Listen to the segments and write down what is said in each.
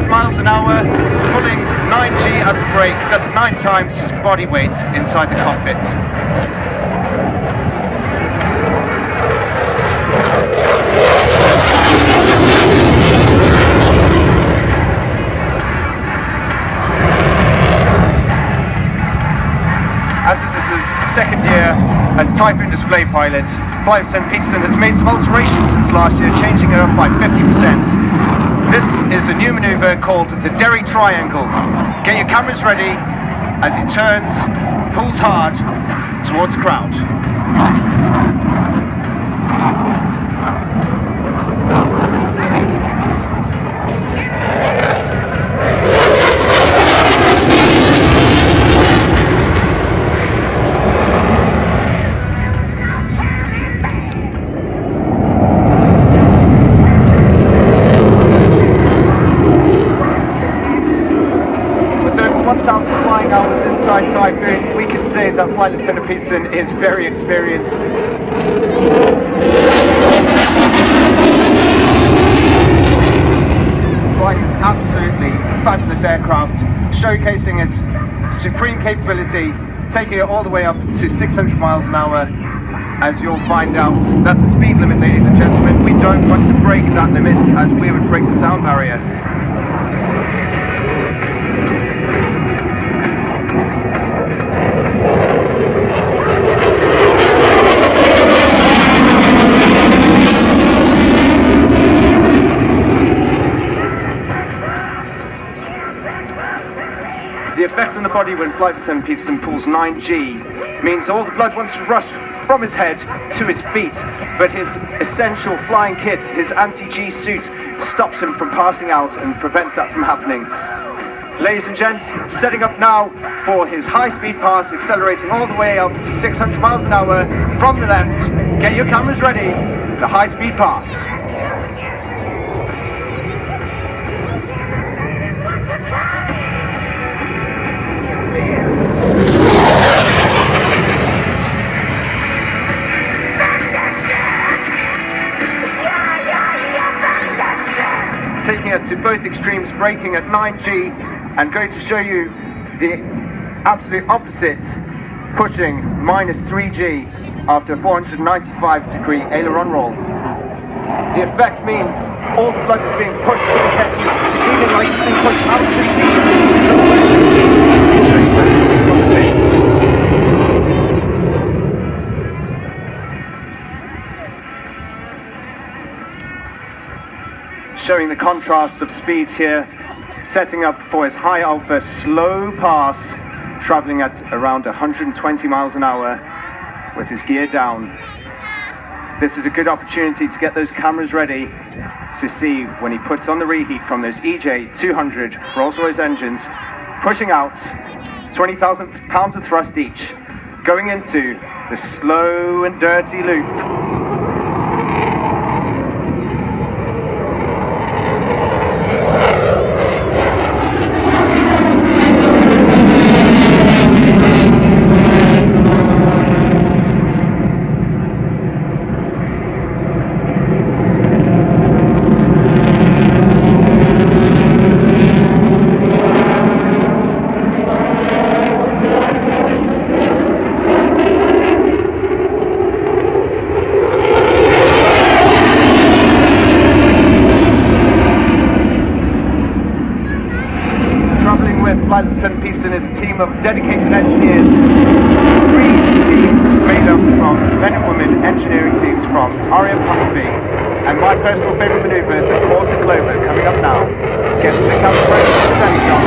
Miles an hour, pulling 9G at the brake. That's 9 times his body weight inside the cockpit. As this is his second year as Typhoon display pilot, Flight Lieutenant Peterson has made some alterations since last year, changing it up by 50%. This is a new maneuver called the Derry Triangle. Get your cameras ready as he turns, pulls hard towards the crowd. Flying hours inside Typhoon, we can say that Flight Lieutenant Peterson is very experienced. Flying this absolutely fabulous aircraft, showcasing its supreme capability, taking it all the way up to 600 miles an hour. As you'll find out, that's the speed limit, ladies and gentlemen. We don't want to break that limit, as we would break the sound barrier. The effect on the body when Flight Lieutenant Peterson pulls 9G means all the blood wants to rush from his head to his feet, but his essential flying kit, his anti-G suit, stops him from passing out and prevents that from happening. Ladies and gents, setting up now for his high-speed pass, accelerating all the way up to 600 miles an hour from the left. Get your cameras ready, the high-speed pass. Taking it to both extremes, braking at 9G, and going to show you the absolute opposite, pushing minus 3G after a 495-degree aileron roll. The effect means all the blood is being pushed to his head. He's feeling like he's being pushed out of the Showing the contrast of speeds here, setting up for his high alpha slow pass, traveling at around 120 miles an hour with his gear down. This is a good opportunity to get those cameras ready to see when he puts on the reheat from those EJ200 Rolls-Royce engines, pushing out 20,000 pounds of thrust each, going into the slow and dirty loop. Flight Lieutenant Peterson is a team of dedicated engineers. 3 teams made up from men and women engineering teams from RAF Conisby. And my personal favourite manoeuvre, the Quarter Clover, coming up now. Get the camera ready for the belly shot.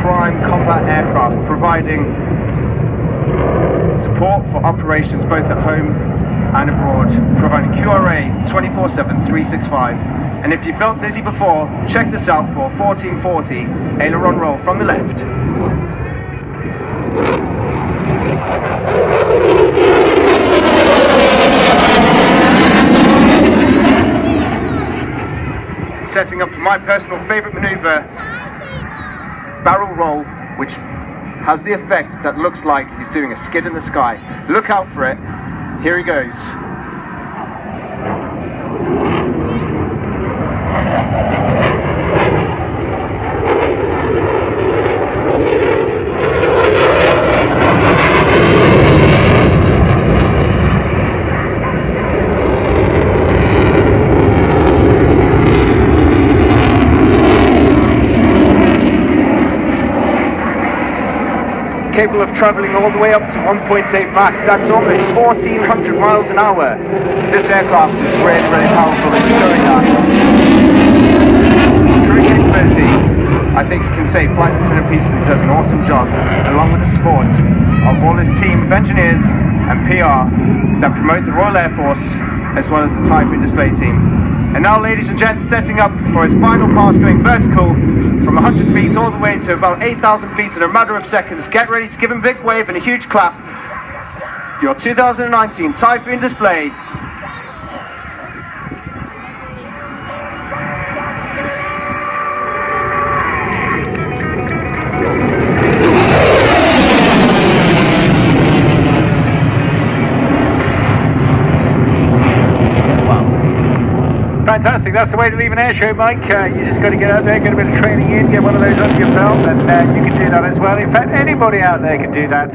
prime combat aircraft, providing support for operations both at home and abroad, providing QRA 24/7, 365. And if you felt dizzy before, check the Southport 1440 aileron roll from the left. Setting up for my personal favourite manoeuvre, barrel roll, which has the effect that looks like he's doing a skid in the sky. Look out for it. Here he goes. Capable of travelling all the way up to 1.8 Mach. That's almost 1,400 miles an hour. This aircraft is really, really powerful in showing that. True capability. I think you can say Flight Lieutenant Peterson does an awesome job, along with the support of all his team of engineers and PR that promote the Royal Air Force, as well as the Typhoon display team. And now, ladies and gents, setting up for his final pass, going vertical from 100 feet all the way to about 8,000 feet in a matter of seconds. Get ready to give him a big wave and a huge clap. Your 2019 Typhoon display. Fantastic, that's the way to leave an air show, Mike. You just got to get out there, get a bit of training in, get one of those under your belt, and you can do that as well. In fact, anybody out there can do that.